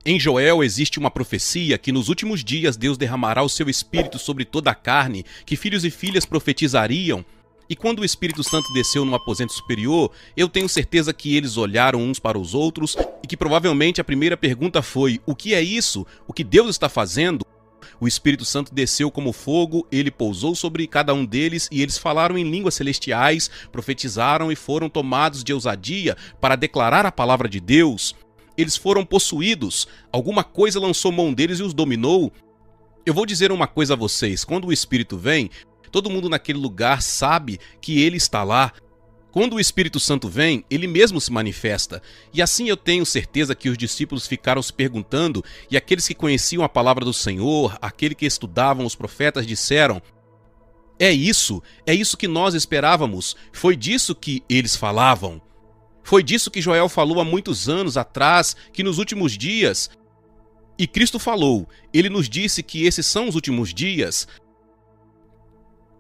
Em Joel existe uma profecia que nos últimos dias Deus derramará o seu Espírito sobre toda a carne, que filhos e filhas profetizariam. E quando o Espírito Santo desceu no aposento superior, eu tenho certeza que eles olharam uns para os outros e que provavelmente a primeira pergunta foi: o que é isso? O que Deus está fazendo? O Espírito Santo desceu como fogo, ele pousou sobre cada um deles e eles falaram em línguas celestiais, profetizaram e foram tomados de ousadia para declarar a palavra de Deus. Eles foram possuídos, alguma coisa lançou mão deles e os dominou. Eu vou dizer uma coisa a vocês: quando o Espírito vem, todo mundo naquele lugar sabe que ele está lá. Quando o Espírito Santo vem, ele mesmo se manifesta. E assim eu tenho certeza que os discípulos ficaram se perguntando, e aqueles que conheciam a palavra do Senhor, aqueles que estudavam os profetas, disseram: é isso que nós esperávamos, foi disso que eles falavam. Foi disso que Joel falou há muitos anos atrás, que nos últimos dias... E Cristo falou, ele nos disse que esses são os últimos dias.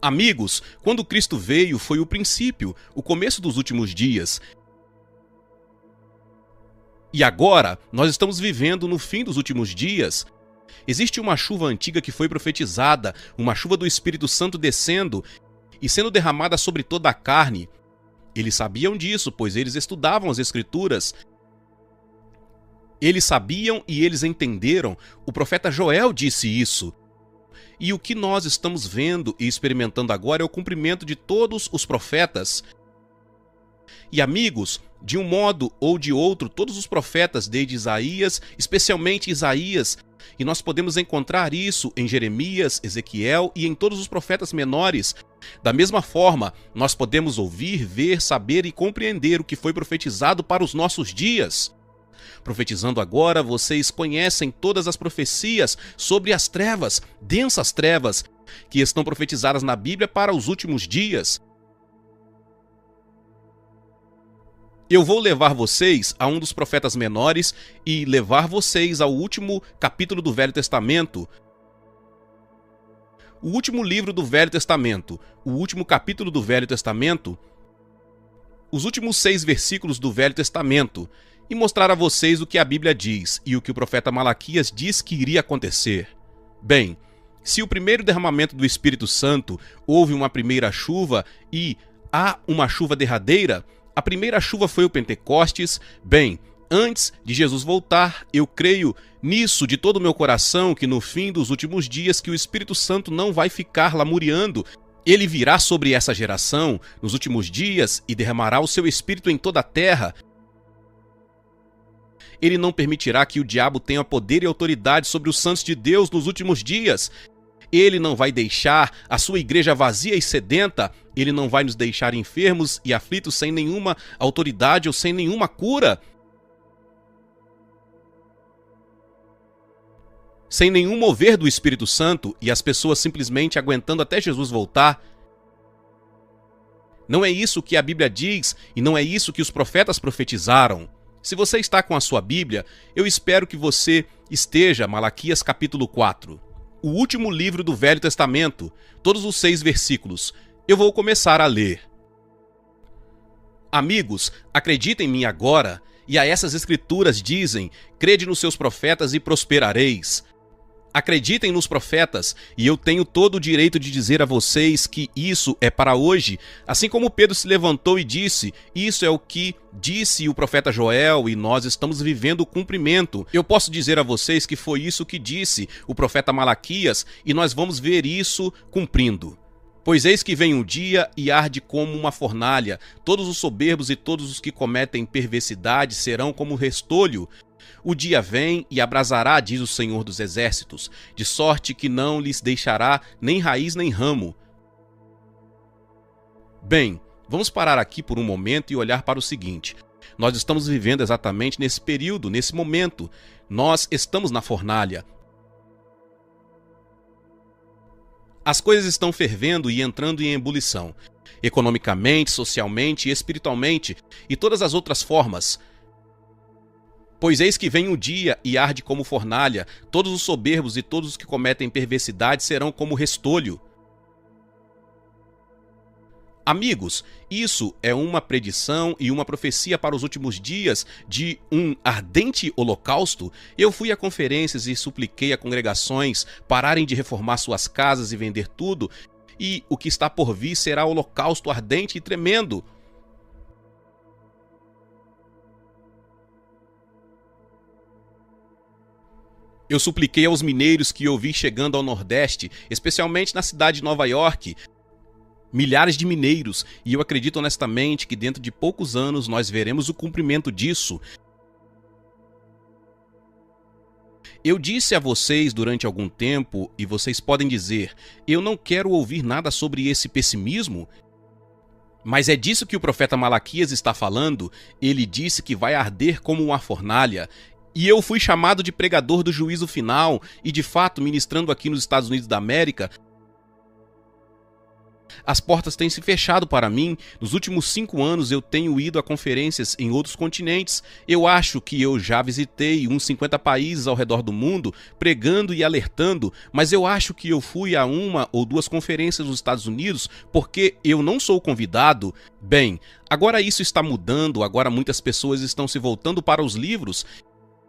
Amigos, quando Cristo veio foi o princípio, o começo dos últimos dias. E agora, nós estamos vivendo no fim dos últimos dias. Existe uma chuva antiga que foi profetizada, uma chuva do Espírito Santo descendo e sendo derramada sobre toda a carne. Eles sabiam disso, pois eles estudavam as Escrituras. Eles sabiam e eles entenderam. O profeta Joel disse isso. E o que nós estamos vendo e experimentando agora é o cumprimento de todos os profetas. E amigos, de um modo ou de outro, todos os profetas desde Isaías, especialmente Isaías, e nós podemos encontrar isso em Jeremias, Ezequiel e em todos os profetas menores. Da mesma forma, nós podemos ouvir, ver, saber e compreender o que foi profetizado para os nossos dias. Profetizando agora, vocês conhecem todas as profecias sobre as trevas, densas trevas, que estão profetizadas na Bíblia para os últimos dias. Eu vou levar vocês a um dos profetas menores e levar vocês ao último capítulo do Velho Testamento. O último livro do Velho Testamento, o último capítulo do Velho Testamento, os últimos 6 versículos do Velho Testamento, e mostrar a vocês o que a Bíblia diz e o que o profeta Malaquias diz que iria acontecer. Bem, se o primeiro derramamento do Espírito Santo houve uma primeira chuva e há uma chuva derradeira, a primeira chuva foi o Pentecostes. Bem, antes de Jesus voltar, eu creio nisso de todo o meu coração que no fim dos últimos dias que o Espírito Santo não vai ficar lamuriando. Ele virá sobre essa geração nos últimos dias e derramará o seu Espírito em toda a terra. Ele não permitirá que o diabo tenha poder e autoridade sobre os santos de Deus nos últimos dias. Ele não vai deixar a sua igreja vazia e sedenta. Ele não vai nos deixar enfermos e aflitos sem nenhuma autoridade ou sem nenhuma cura. Sem nenhum mover do Espírito Santo e as pessoas simplesmente aguentando até Jesus voltar. Não é isso que a Bíblia diz e não é isso que os profetas profetizaram. Se você está com a sua Bíblia, eu espero que você esteja, Malaquias capítulo 4. O último livro do Velho Testamento, todos os 6 versículos. Eu vou começar a ler. Amigos, acreditem em mim agora, e a essas escrituras dizem: crede nos seus profetas e prosperareis. Acreditem nos profetas, e eu tenho todo o direito de dizer a vocês que isso é para hoje, assim como Pedro se levantou e disse: isso é o que disse o profeta Joel e nós estamos vivendo o cumprimento. Eu posso dizer a vocês que foi isso que disse o profeta Malaquias e nós vamos ver isso cumprindo. Pois eis que vem um dia e arde como uma fornalha, todos os soberbos e todos os que cometem perversidade serão como restolho. O dia vem e abrasará, diz o Senhor dos Exércitos, de sorte que não lhes deixará nem raiz nem ramo. Bem, vamos parar aqui por um momento e olhar para o seguinte. Nós estamos vivendo exatamente nesse período, nesse momento. Nós estamos na fornalha. As coisas estão fervendo e entrando em ebulição, economicamente, socialmente, espiritualmente e todas as outras formas. Pois eis que vem o dia e arde como fornalha, todos os soberbos e todos os que cometem perversidade serão como restolho. Amigos, isso é uma predição e uma profecia para os últimos dias de um ardente holocausto. Eu fui a conferências e supliquei a congregações pararem de reformar suas casas e vender tudo, e o que está por vir será holocausto ardente e tremendo. Eu supliquei aos mineiros que eu vi chegando ao Nordeste, especialmente na cidade de Nova York, milhares de mineiros, e eu acredito honestamente que dentro de poucos anos nós veremos o cumprimento disso. Eu disse a vocês durante algum tempo, e vocês podem dizer, eu não quero ouvir nada sobre esse pessimismo, mas é disso que o profeta Malaquias está falando. Ele disse que vai arder como uma fornalha. E eu fui chamado de pregador do juízo final, e de fato, ministrando aqui nos Estados Unidos da América, as portas têm se fechado para mim. Nos últimos 5 anos eu tenho ido a conferências em outros continentes. Eu acho que eu já visitei uns 50 países ao redor do mundo, pregando e alertando, mas eu acho que eu fui a 1 ou 2 conferências nos Estados Unidos porque eu não sou convidado. Bem, agora isso está mudando, agora muitas pessoas estão se voltando para os livros,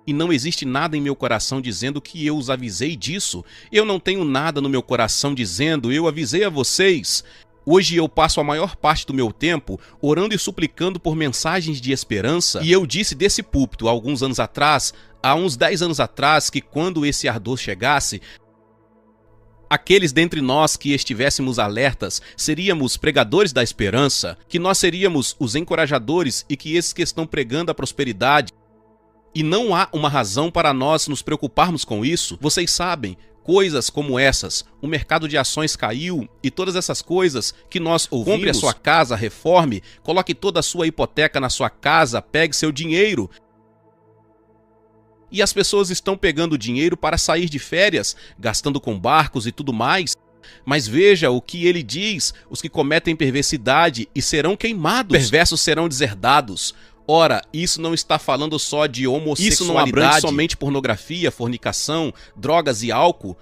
e não existe nada em meu coração dizendo que eu os avisei disso. Eu não tenho nada no meu coração dizendo, eu avisei a vocês. Hoje eu passo a maior parte do meu tempo orando e suplicando por mensagens de esperança. E eu disse desse púlpito há alguns anos atrás, há uns 10 anos atrás, que quando esse ardor chegasse, aqueles dentre nós que estivéssemos alertas seríamos pregadores da esperança, que nós seríamos os encorajadores e que esses que estão pregando a prosperidade. E não há uma razão para nós nos preocuparmos com isso. Vocês sabem, coisas como essas, o mercado de ações caiu e todas essas coisas que nós ouvimos. Compre a sua casa, reforme, coloque toda a sua hipoteca na sua casa, pegue seu dinheiro. E as pessoas estão pegando dinheiro para sair de férias, gastando com barcos e tudo mais. Mas veja o que ele diz, os que cometem perversidade e serão queimados, perversos serão deserdados. Ora, isso não está falando só de homossexualidade. Isso não abrange somente pornografia, fornicação, drogas e álcool.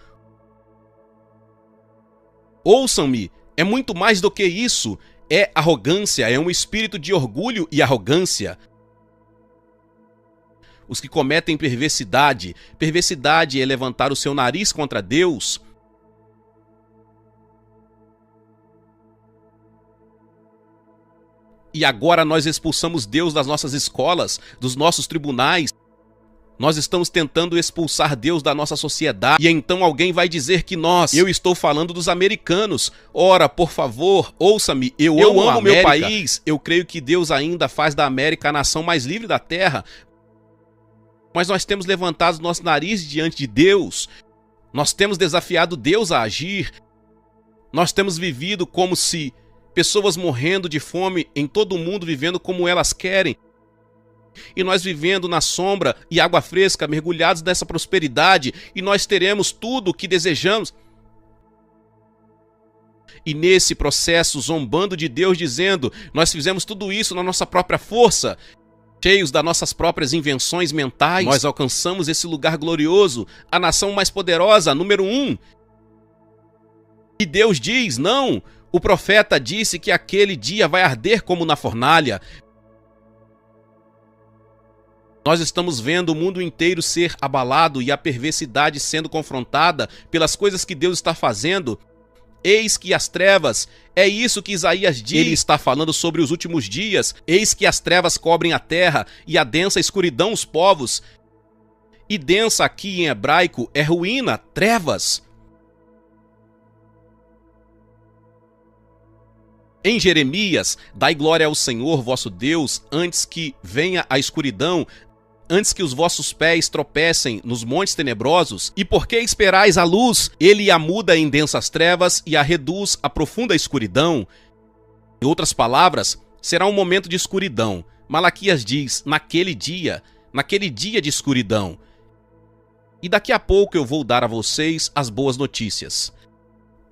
Ouçam-me, é muito mais do que isso. É arrogância, é um espírito de orgulho e arrogância. Os que cometem perversidade. Perversidade é levantar o seu nariz contra Deus. E agora nós expulsamos Deus das nossas escolas, dos nossos tribunais. Nós estamos tentando expulsar Deus da nossa sociedade. E então alguém vai dizer que eu estou falando dos americanos. Ora, por favor, ouça-me, eu amo meu país. Eu creio que Deus ainda faz da América a nação mais livre da terra. Mas nós temos levantado nosso nariz diante de Deus. Nós temos desafiado Deus a agir. Nós temos vivido como se pessoas morrendo de fome em todo o mundo, vivendo como elas querem. E nós vivendo na sombra e água fresca, mergulhados nessa prosperidade, e nós teremos tudo o que desejamos. E nesse processo, zombando de Deus, dizendo, nós fizemos tudo isso na nossa própria força, cheios das nossas próprias invenções mentais, nós alcançamos esse lugar glorioso, a nação mais poderosa, número 1. E Deus diz, não, o profeta disse que aquele dia vai arder como na fornalha. Nós estamos vendo o mundo inteiro ser abalado e a perversidade sendo confrontada pelas coisas que Deus está fazendo. Eis que as trevas, é isso que Isaías diz. Ele está falando sobre os últimos dias. Eis que as trevas cobrem a terra e a densa escuridão os povos. E densa aqui em hebraico é ruína, trevas. Em Jeremias, dai glória ao Senhor vosso Deus, antes que venha a escuridão, antes que os vossos pés tropecem nos montes tenebrosos. E por que esperais a luz? Ele a muda em densas trevas e a reduz a profunda escuridão. Em outras palavras, será um momento de escuridão. Malaquias diz, naquele dia de escuridão. E daqui a pouco eu vou dar a vocês as boas notícias.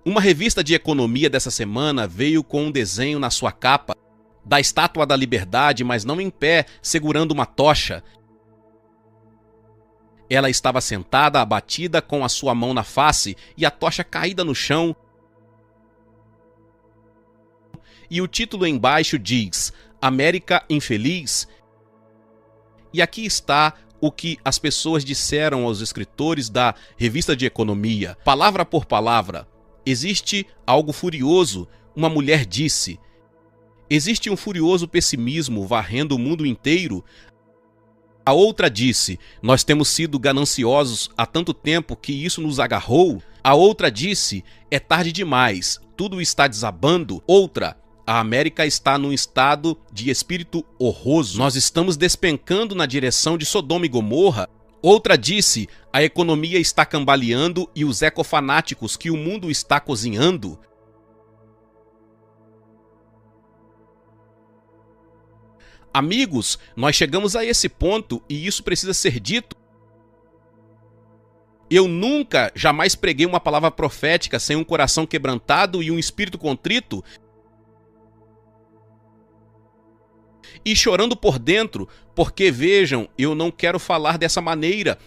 Uma revista de economia dessa semana veio com um desenho na sua capa da Estátua da Liberdade, mas não em pé, segurando uma tocha. Ela estava sentada, abatida, com a sua mão na face e a tocha caída no chão. e o título embaixo diz América Infeliz. E aqui está o que as pessoas disseram aos escritores da Revista de Economia, palavra por palavra. Existe algo furioso, uma mulher disse. Existe um furioso pessimismo varrendo o mundo inteiro. A outra disse, nós temos sido gananciosos há tanto tempo que isso nos agarrou. A outra disse, é tarde demais, tudo está desabando. Outra, a América está num estado de espírito horroroso. Nós estamos despencando na direção de Sodoma e Gomorra. Outra disse, a economia está cambaleando e os ecofanáticos que o mundo está cozinhando. Amigos, nós chegamos a esse ponto e isso precisa ser dito. Eu nunca, jamais preguei uma palavra profética sem um coração quebrantado e um espírito contrito e chorando por dentro, porque vejam, eu não quero falar dessa maneira.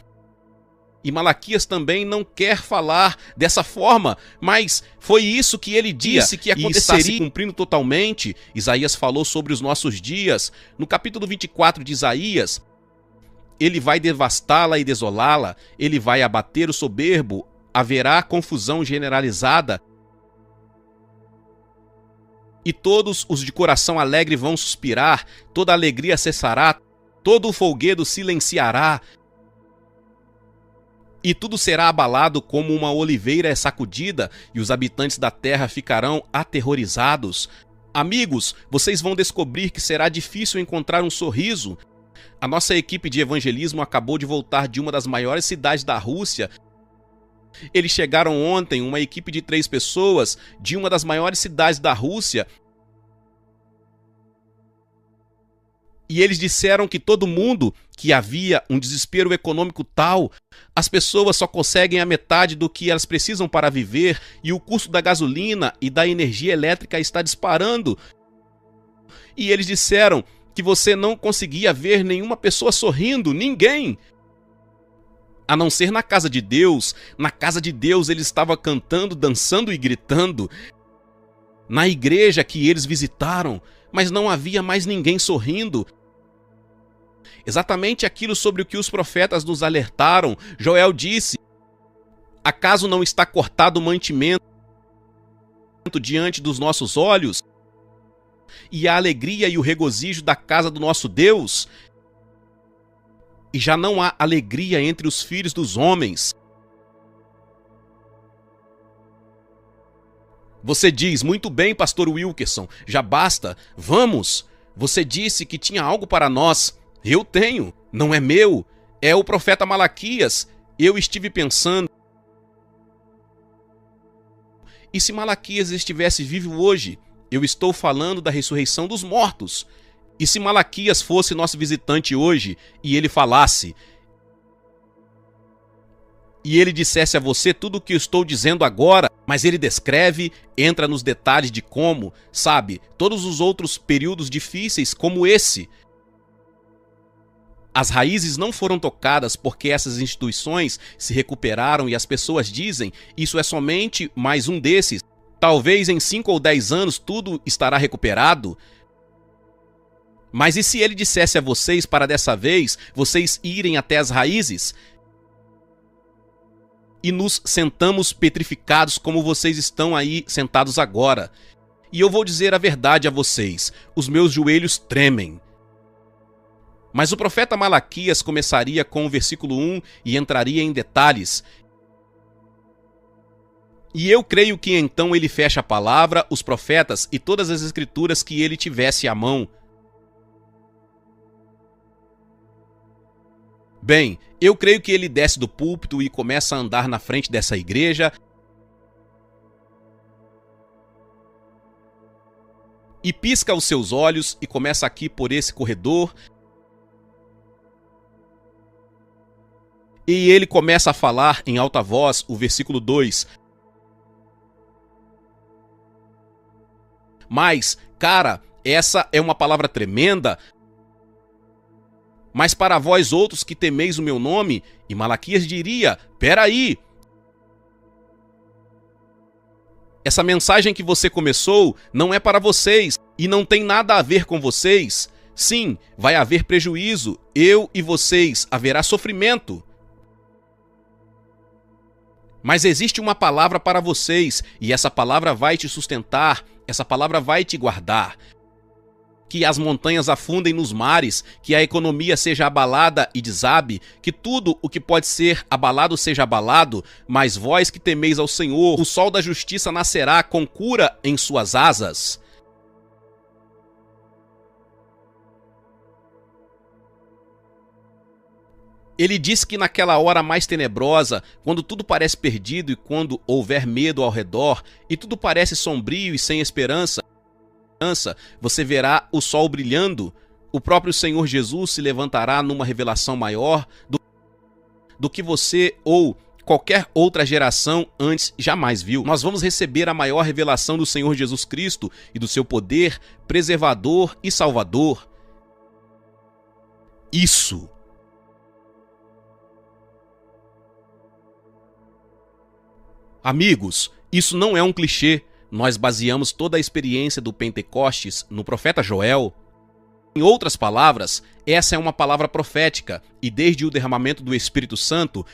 E Malaquias também não quer falar dessa forma, mas foi isso que ele disse que aconteceria e está se cumprindo totalmente. Isaías falou sobre os nossos dias. No capítulo 24 de Isaías, ele vai devastá-la e desolá-la, ele vai abater o soberbo, haverá confusão generalizada. E todos os de coração alegre vão suspirar, toda alegria cessará, todo o folguedo silenciará. E tudo será abalado como uma oliveira é sacudida, e os habitantes da terra ficarão aterrorizados. Amigos, vocês vão descobrir que será difícil encontrar um sorriso. A nossa equipe de evangelismo acabou de voltar de uma das maiores cidades da Rússia. Eles chegaram ontem, uma equipe de 3 pessoas, de uma das maiores cidades da Rússia. E eles disseram que todo mundo, que havia um desespero econômico tal, as pessoas só conseguem a metade do que elas precisam para viver e o custo da gasolina e da energia elétrica está disparando. E eles disseram que você não conseguia ver nenhuma pessoa sorrindo, ninguém. A não ser na casa de Deus. Na casa de Deus ele estava cantando, dançando e gritando. Na igreja que eles visitaram, mas não havia mais ninguém sorrindo. Exatamente aquilo sobre o que os profetas nos alertaram. Joel disse, acaso não está cortado o mantimento diante dos nossos olhos? E a alegria e o regozijo da casa do nosso Deus? E já não há alegria entre os filhos dos homens. Você diz, muito bem, pastor Wilkerson, já basta, vamos. Você disse que tinha algo para nós. Eu tenho, não é meu, é o profeta Malaquias. Eu estive pensando. E se Malaquias estivesse vivo hoje? Eu estou falando da ressurreição dos mortos. E se Malaquias fosse nosso visitante hoje e ele falasse, e ele dissesse a você tudo o que eu estou dizendo agora, mas ele descreve, entra nos detalhes de como, sabe, todos os outros períodos difíceis como esse. As raízes não foram tocadas porque essas instituições se recuperaram e as pessoas dizem, isso é somente mais um desses. Talvez em 5 ou 10 anos tudo estará recuperado. Mas e se ele dissesse a vocês para dessa vez, vocês irem até as raízes? E nos sentamos petrificados como vocês estão aí sentados agora. E eu vou dizer a verdade a vocês, os meus joelhos tremem. Mas o profeta Malaquias começaria com o versículo 1 e entraria em detalhes. E eu creio que então ele fecha a palavra, os profetas e todas as escrituras que ele tivesse à mão. Bem, eu creio que ele desce do púlpito e começa a andar na frente dessa igreja. E pisca os seus olhos e começa aqui por esse corredor. E ele começa a falar em alta voz o versículo 2. Mas, cara, essa é uma palavra tremenda. Mas para vós outros que temeis o meu nome, e Malaquias diria, peraí. Essa mensagem que você começou não é para vocês e não tem nada a ver com vocês. Sim, vai haver prejuízo, eu e vocês, haverá sofrimento. Mas existe uma palavra para vocês, e essa palavra vai te sustentar, essa palavra vai te guardar. Que as montanhas afundem nos mares, que a economia seja abalada e desabe, que tudo o que pode ser abalado seja abalado, mas vós que temeis ao Senhor, o sol da justiça nascerá com cura em suas asas. Ele diz que naquela hora mais tenebrosa, quando tudo parece perdido e quando houver medo ao redor, e tudo parece sombrio e sem esperança, você verá o sol brilhando, o próprio Senhor Jesus se levantará numa revelação maior do que você ou qualquer outra geração antes jamais viu. Nós vamos receber a maior revelação do Senhor Jesus Cristo e do seu poder preservador e salvador. Isso. Amigos, isso não é um clichê. Nós baseamos toda a experiência do Pentecostes no profeta Joel. Em outras palavras, essa é uma palavra profética, e desde o derramamento do Espírito Santo,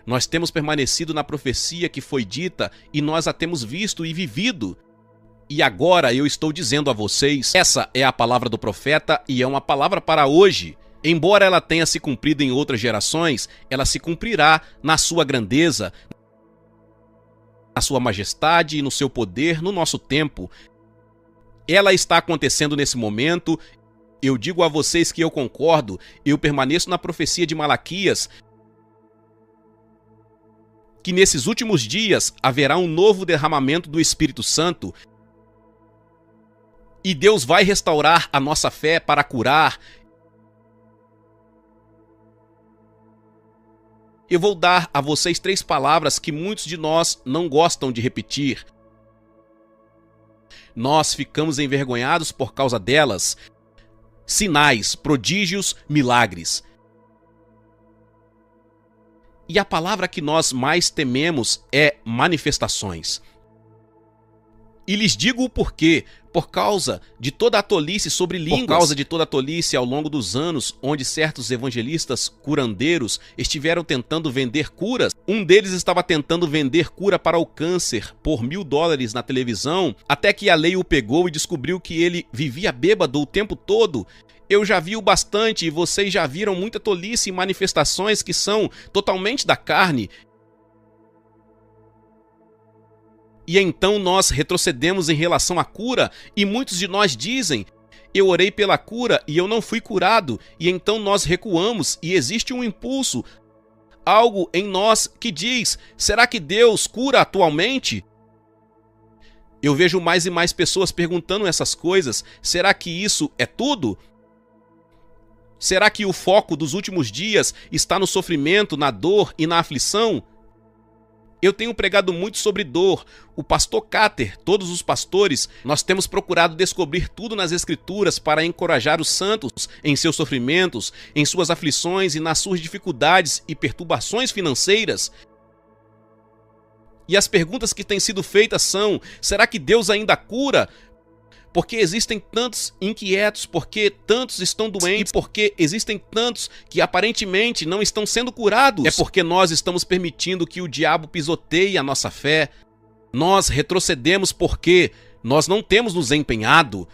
nós temos permanecido na profecia que foi dita e nós a temos visto e vivido. E agora eu estou dizendo a vocês, essa é a palavra do profeta e é uma palavra para hoje. Embora ela tenha se cumprido em outras gerações, ela se cumprirá na sua grandeza, na sua majestade e no seu poder no nosso tempo. Ela está acontecendo nesse momento. Eu digo a vocês que eu concordo, eu permaneço na profecia de Malaquias, que nesses últimos dias haverá um novo derramamento do Espírito Santo e Deus vai restaurar a nossa fé para curar. Eu vou dar a vocês 3 palavras que muitos de nós não gostam de repetir. Nós ficamos envergonhados por causa delas. Sinais, prodígios, milagres. E a palavra que nós mais tememos é manifestações. E lhes digo o porquê. Por causa de toda a tolice sobre línguas. Por causa de toda a tolice ao longo dos anos, onde certos evangelistas curandeiros estiveram tentando vender curas. Um deles estava tentando vender cura para o câncer por $1000 na televisão, até que a lei o pegou e descobriu que ele vivia bêbado o tempo todo. Eu já vi o bastante e vocês já viram muita tolice e manifestações que são totalmente da carne. E então nós retrocedemos em relação à cura, e muitos de nós dizem, eu orei pela cura e eu não fui curado, e então nós recuamos e existe um impulso, algo em nós que diz, será que Deus cura atualmente? Eu vejo mais e mais pessoas perguntando essas coisas, será que isso é tudo? Será que o foco dos últimos dias está no sofrimento, na dor e na aflição? Eu tenho pregado muito sobre dor. O pastor Cáter, todos os pastores, nós temos procurado descobrir tudo nas Escrituras para encorajar os santos em seus sofrimentos, em suas aflições e nas suas dificuldades e perturbações financeiras. E as perguntas que têm sido feitas são, será que Deus ainda cura? Porque existem tantos inquietos, porque tantos estão doentes, e porque existem tantos que aparentemente não estão sendo curados. É porque nós estamos permitindo que o diabo pisoteie a nossa fé. Nós retrocedemos porque nós não temos nos empenhado.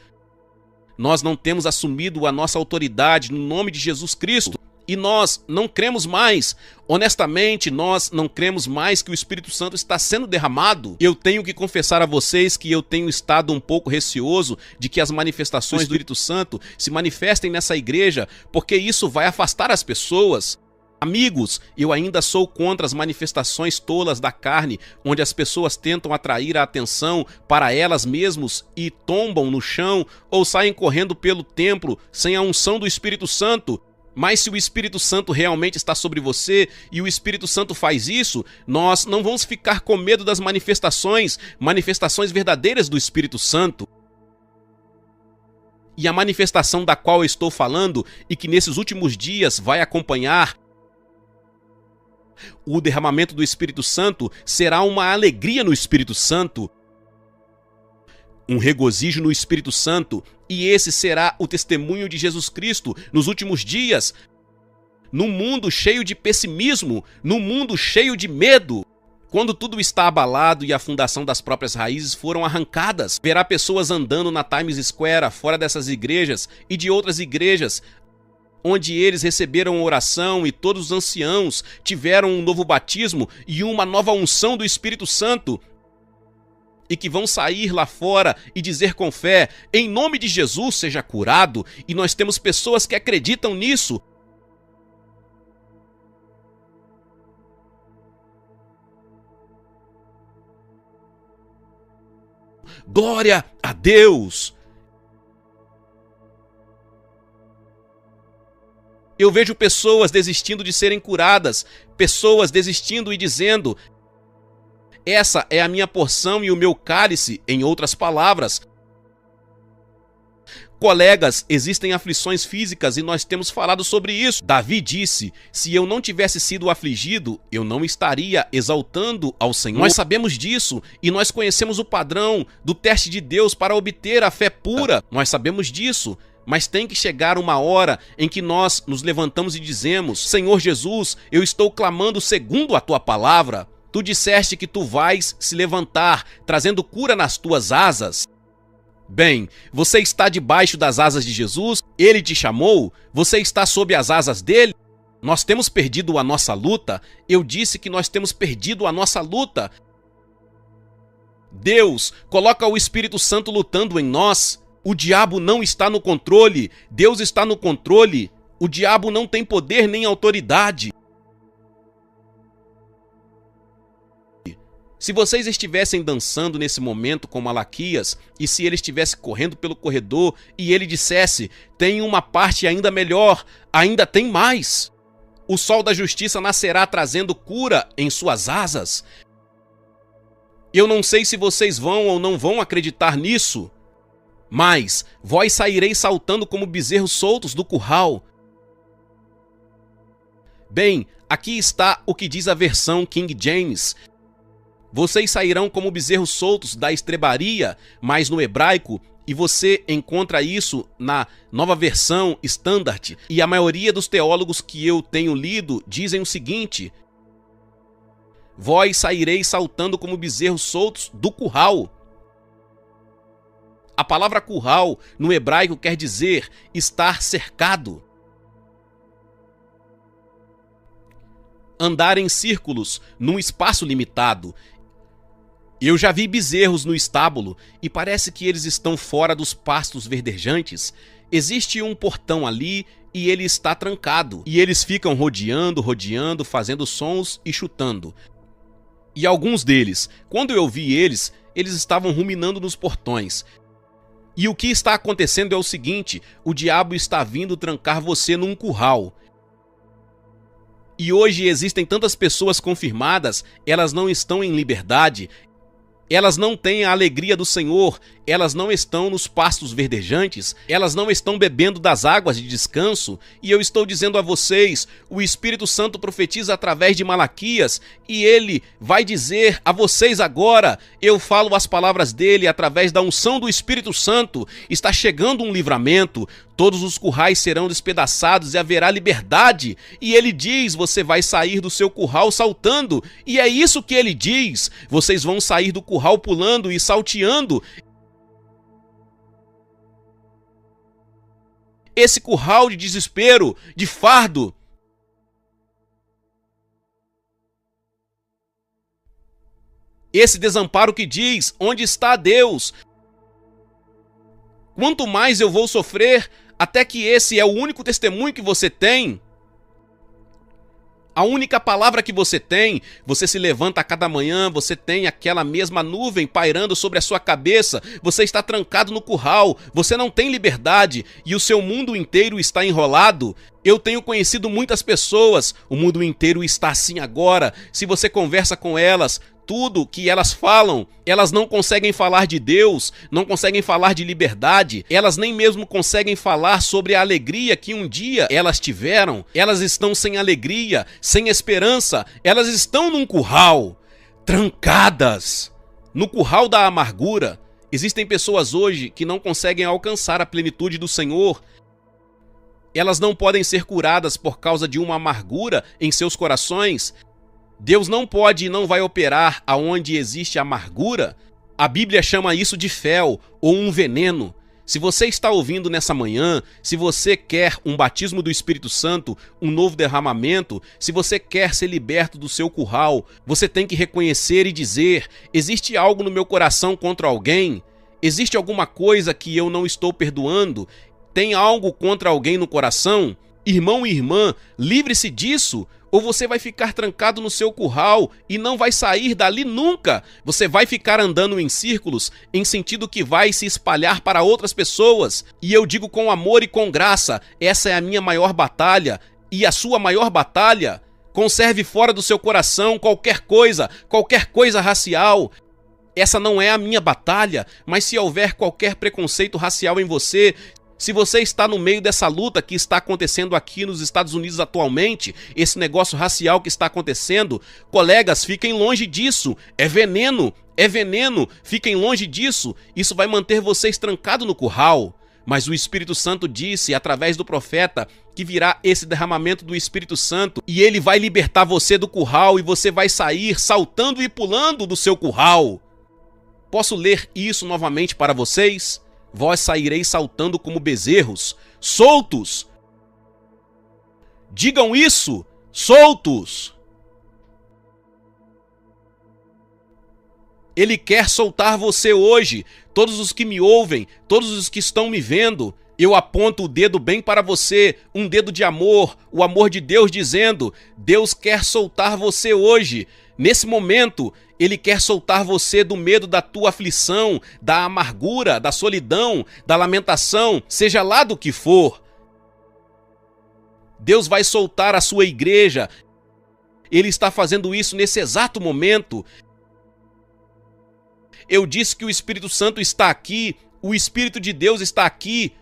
Nós não temos assumido a nossa autoridade no nome de Jesus Cristo. E nós não cremos mais, honestamente, nós não cremos mais que o Espírito Santo está sendo derramado. Eu tenho que confessar a vocês que eu tenho estado um pouco receoso de que as manifestações do Espírito Santo se manifestem nessa igreja, porque isso vai afastar as pessoas. Amigos, eu ainda sou contra as manifestações tolas da carne, onde as pessoas tentam atrair a atenção para elas mesmas e tombam no chão ou saem correndo pelo templo sem a unção do Espírito Santo. Mas se o Espírito Santo realmente está sobre você e o Espírito Santo faz isso, nós não vamos ficar com medo das manifestações verdadeiras do Espírito Santo. E a manifestação da qual eu estou falando e que nesses últimos dias vai acompanhar O derramamento do Espírito Santo será uma alegria no Espírito Santo, um regozijo no Espírito Santo, e esse será o testemunho de Jesus Cristo nos últimos dias, num mundo cheio de pessimismo, num mundo cheio de medo. Quando tudo está abalado e a fundação das próprias raízes foram arrancadas, verá pessoas andando na Times Square, fora dessas igrejas e de outras igrejas, onde eles receberam oração e todos os anciãos tiveram um novo batismo e uma nova unção do Espírito Santo, e que vão sair lá fora e dizer com fé, em nome de Jesus seja curado, e nós temos pessoas que acreditam nisso. Glória a Deus! Eu vejo pessoas desistindo de serem curadas, pessoas desistindo e dizendo, essa é a minha porção e o meu cálice, em outras palavras. Colegas, existem aflições físicas e nós temos falado sobre isso. Davi disse, se eu não tivesse sido afligido, eu não estaria exaltando ao Senhor. Nós sabemos disso e nós conhecemos o padrão do teste de Deus para obter a fé pura. Nós sabemos disso. Mas tem que chegar uma hora em que nós nos levantamos e dizemos, Senhor Jesus, eu estou clamando segundo a tua palavra. Tu disseste que tu vais se levantar, trazendo cura nas tuas asas. Bem, você está debaixo das asas de Jesus? Ele te chamou? Você está sob as asas dele? Nós temos perdido a nossa luta? Eu disse que nós temos perdido a nossa luta. Deus, coloca o Espírito Santo lutando em nós. O diabo não está no controle, Deus está no controle. O diabo não tem poder nem autoridade. Se vocês estivessem dançando nesse momento com Malaquias, e se ele estivesse correndo pelo corredor e ele dissesse, tem uma parte ainda melhor, ainda tem mais. O sol da justiça nascerá trazendo cura em suas asas. Eu não sei se vocês vão ou não vão acreditar nisso, mas vós saireis saltando como bezerros soltos do curral. Bem, aqui está o que diz a versão King James. Vocês sairão como bezerros soltos da estrebaria, mas no hebraico, e você encontra isso na nova versão Standard. E a maioria dos teólogos que eu tenho lido dizem o seguinte, vós saireis saltando como bezerros soltos do curral. A palavra curral no hebraico quer dizer estar cercado. Andar em círculos num espaço limitado. Eu já vi bezerros no estábulo e parece que eles estão fora dos pastos verdejantes. Existe um portão ali e ele está trancado. E eles ficam rodeando, fazendo sons e chutando. E alguns deles, quando eu vi eles estavam ruminando nos portões. E o que está acontecendo é o seguinte, o diabo está vindo trancar você num curral. E hoje existem tantas pessoas confirmadas, elas não estão em liberdade, elas não têm a alegria do Senhor, elas não estão nos pastos verdejantes, elas não estão bebendo das águas de descanso, e eu estou dizendo a vocês, o Espírito Santo profetiza através de Malaquias, e ele vai dizer a vocês agora, eu falo as palavras dele através da unção do Espírito Santo, está chegando um livramento, todos os currais serão despedaçados e haverá liberdade, e ele diz, você vai sair do seu curral saltando, e é isso que ele diz, vocês vão sair do curral pulando e salteando. Esse curral de desespero, de fardo. Esse desamparo que diz, onde está Deus? Quanto mais eu vou sofrer, até que esse é o único testemunho que você tem. A única palavra que você tem, você se levanta a cada manhã, você tem aquela mesma nuvem pairando sobre a sua cabeça, você está trancado no curral, você não tem liberdade e o seu mundo inteiro está enrolado. Eu tenho conhecido muitas pessoas, o mundo inteiro está assim agora. Se você conversa com elas, tudo que elas falam, elas não conseguem falar de Deus, não conseguem falar de liberdade, elas nem mesmo conseguem falar sobre a alegria que um dia elas tiveram. Elas estão sem alegria, sem esperança, elas estão num curral, trancadas, no curral da amargura. Existem pessoas hoje que não conseguem alcançar a plenitude do Senhor. Elas não podem ser curadas por causa de uma amargura em seus corações. Deus não pode e não vai operar aonde existe amargura. A Bíblia chama isso de fel ou um veneno. Se você está ouvindo nessa manhã, se você quer um batismo do Espírito Santo, um novo derramamento, se você quer ser liberto do seu curral, você tem que reconhecer e dizer: existe algo no meu coração contra alguém? Existe alguma coisa que eu não estou perdoando? Tem algo contra alguém no coração? Irmão e irmã, livre-se disso, ou você vai ficar trancado no seu curral e não vai sair dali nunca. Você vai ficar andando em círculos, em sentido que vai se espalhar para outras pessoas. E eu digo com amor e com graça, essa é a minha maior batalha e a sua maior batalha. Conserve fora do seu coração qualquer coisa racial. Essa não é a minha batalha, mas se houver qualquer preconceito racial em você, se você está no meio dessa luta que está acontecendo aqui nos Estados Unidos atualmente, esse negócio racial que está acontecendo, colegas, fiquem longe disso. É veneno, fiquem longe disso. Isso vai manter vocês trancados no curral. Mas o Espírito Santo disse, através do profeta, que virá esse derramamento do Espírito Santo e ele vai libertar você do curral e você vai sair saltando e pulando do seu curral. Posso ler isso novamente para vocês? Vós saireis saltando como bezerros, soltos. Digam isso, soltos. Ele quer soltar você hoje. Todos os que me ouvem, todos os que estão me vendo, eu aponto o dedo bem para você, um dedo de amor, o amor de Deus dizendo: Deus quer soltar você hoje. Nesse momento, Ele quer soltar você do medo da tua aflição, da amargura, da solidão, da lamentação, seja lá do que for. Deus vai soltar a sua igreja. Ele está fazendo isso nesse exato momento. Eu disse que o Espírito Santo está aqui, o Espírito de Deus está aqui.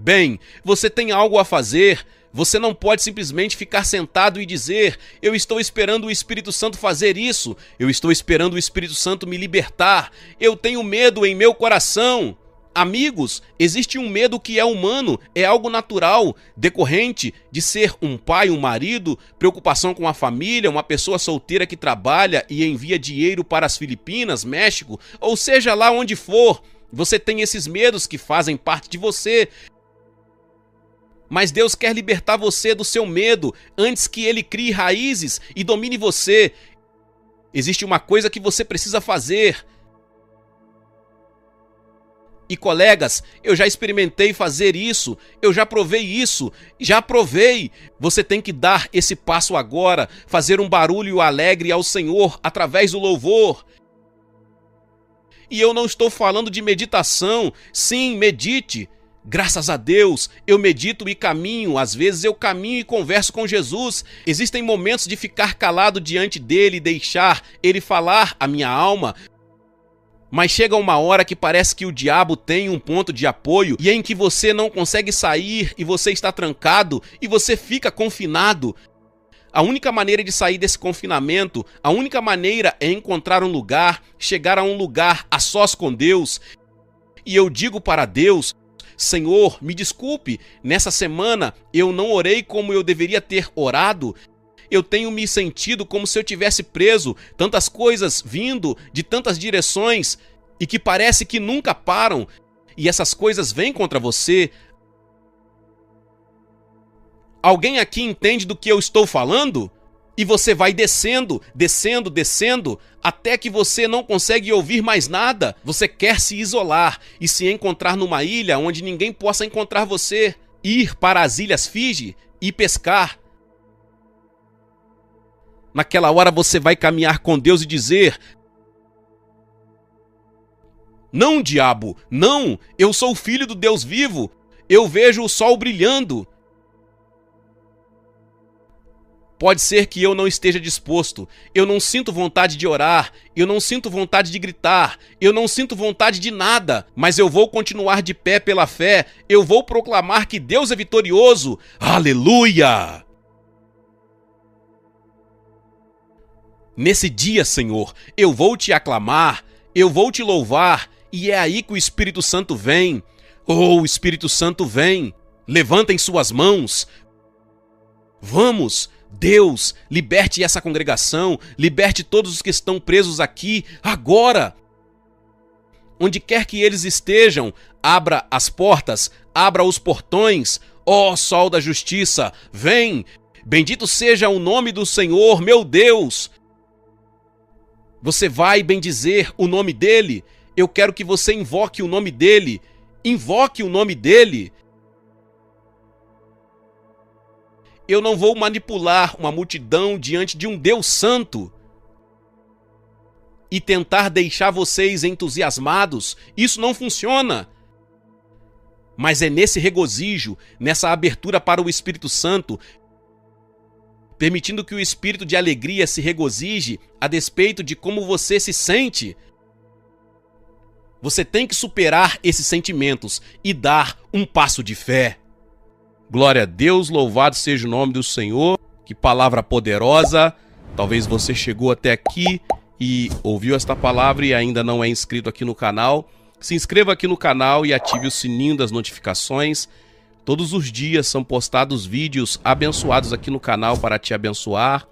Bem, você tem algo a fazer. Você não pode simplesmente ficar sentado e dizer: eu estou esperando o Espírito Santo fazer isso, eu estou esperando o Espírito Santo me libertar, eu tenho medo em meu coração. Amigos, existe um medo que é humano, é algo natural, decorrente de ser um pai, um marido, preocupação com a família, uma pessoa solteira que trabalha e envia dinheiro para as Filipinas, México, ou seja lá onde for. Você tem esses medos que fazem parte de você. Mas Deus quer libertar você do seu medo antes que ele crie raízes e domine você. Existe uma coisa que você precisa fazer. E colegas, eu já experimentei fazer isso, eu já provei isso, já provei. Você tem que dar esse passo agora, fazer um barulho alegre ao Senhor através do louvor. E eu não estou falando de meditação. Sim, medite. Graças a Deus, eu medito e caminho, às vezes eu caminho e converso com Jesus. Existem momentos de ficar calado diante dele e deixar ele falar a minha alma. Mas chega uma hora que parece que o diabo tem um ponto de apoio e em que você não consegue sair e você está trancado e você fica confinado. A única maneira de sair desse confinamento, a única maneira é encontrar um lugar, chegar a um lugar a sós com Deus. E eu digo para Deus: Senhor, me desculpe, nessa semana eu não orei como eu deveria ter orado. Eu tenho me sentido como se eu tivesse preso, tantas coisas vindo de tantas direções e que parece que nunca param. E essas coisas vêm contra você. Alguém aqui entende do que eu estou falando? E você vai descendo, descendo, descendo, até que você não consegue ouvir mais nada. Você quer se isolar e se encontrar numa ilha onde ninguém possa encontrar você. Ir para as Ilhas Fiji e pescar. Naquela hora você vai caminhar com Deus e dizer: Não, diabo, não! Eu sou filho do Deus vivo! Eu vejo o sol brilhando! Pode ser que eu não esteja disposto, eu não sinto vontade de orar, eu não sinto vontade de gritar, eu não sinto vontade de nada, mas eu vou continuar de pé pela fé, eu vou proclamar que Deus é vitorioso! Aleluia! Nesse dia, Senhor, eu vou te aclamar, eu vou te louvar, e é aí que o Espírito Santo vem. Oh, o Espírito Santo vem! Levantem suas mãos! Vamos! Deus, liberte essa congregação, liberte todos os que estão presos aqui, agora! Onde quer que eles estejam, abra as portas, abra os portões, ó sol da justiça, vem! Bendito seja o nome do Senhor, meu Deus! Você vai bendizer o nome dele? Eu quero que você invoque o nome dele. Invoque o nome dele. Eu não vou manipular uma multidão diante de um Deus santo e tentar deixar vocês entusiasmados. Isso não funciona. Mas é nesse regozijo, nessa abertura para o Espírito Santo, permitindo que o espírito de alegria se regozije a despeito de como você se sente. Você tem que superar esses sentimentos e dar um passo de fé. Glória a Deus, louvado seja o nome do Senhor. Que palavra poderosa. Talvez você chegou até aqui e ouviu esta palavra e ainda não é inscrito aqui no canal. Se inscreva aqui no canal e ative o sininho das notificações. Todos os dias são postados vídeos abençoados aqui no canal para te abençoar.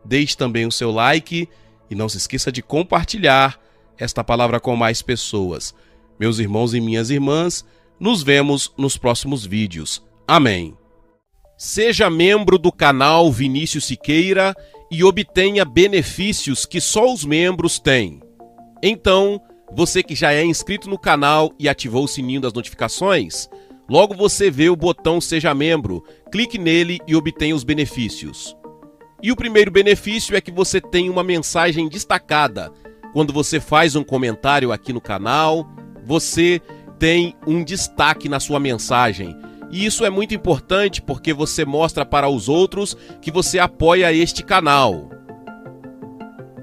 Deixe também o seu like e não se esqueça de compartilhar esta palavra com mais pessoas. Meus irmãos e minhas irmãs, nos vemos nos próximos vídeos. Amém. Seja membro do canal Vinícius Siqueira e obtenha benefícios que só os membros têm. Então, você que já é inscrito no canal e ativou o sininho das notificações, logo você vê o botão Seja Membro, clique nele e obtenha os benefícios. E o primeiro benefício é que você tem uma mensagem destacada. Quando você faz um comentário aqui no canal, você tem um destaque na sua mensagem. E isso é muito importante porque você mostra para os outros que você apoia este canal.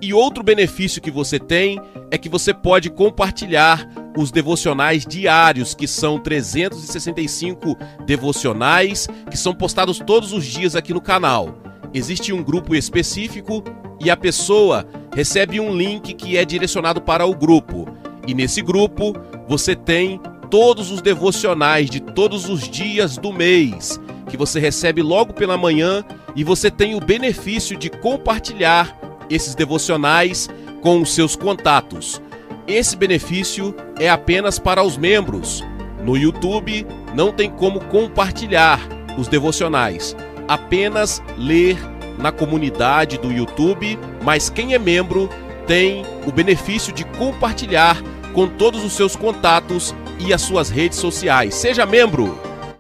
E outro benefício que você tem é que você pode compartilhar os devocionais diários, que são 365 devocionais, que são postados todos os dias aqui no canal. Existe um grupo específico e a pessoa recebe um link que é direcionado para o grupo. E nesse grupo você tem todos os devocionais de todos os dias do mês, que você recebe logo pela manhã, e você tem o benefício de compartilhar esses devocionais com os seus contatos. Esse benefício é apenas para os membros. No YouTube não tem como compartilhar os devocionais, apenas ler na comunidade do YouTube, mas quem é membro tem o benefício de compartilhar com todos os seus contatos e as suas redes sociais. Seja membro!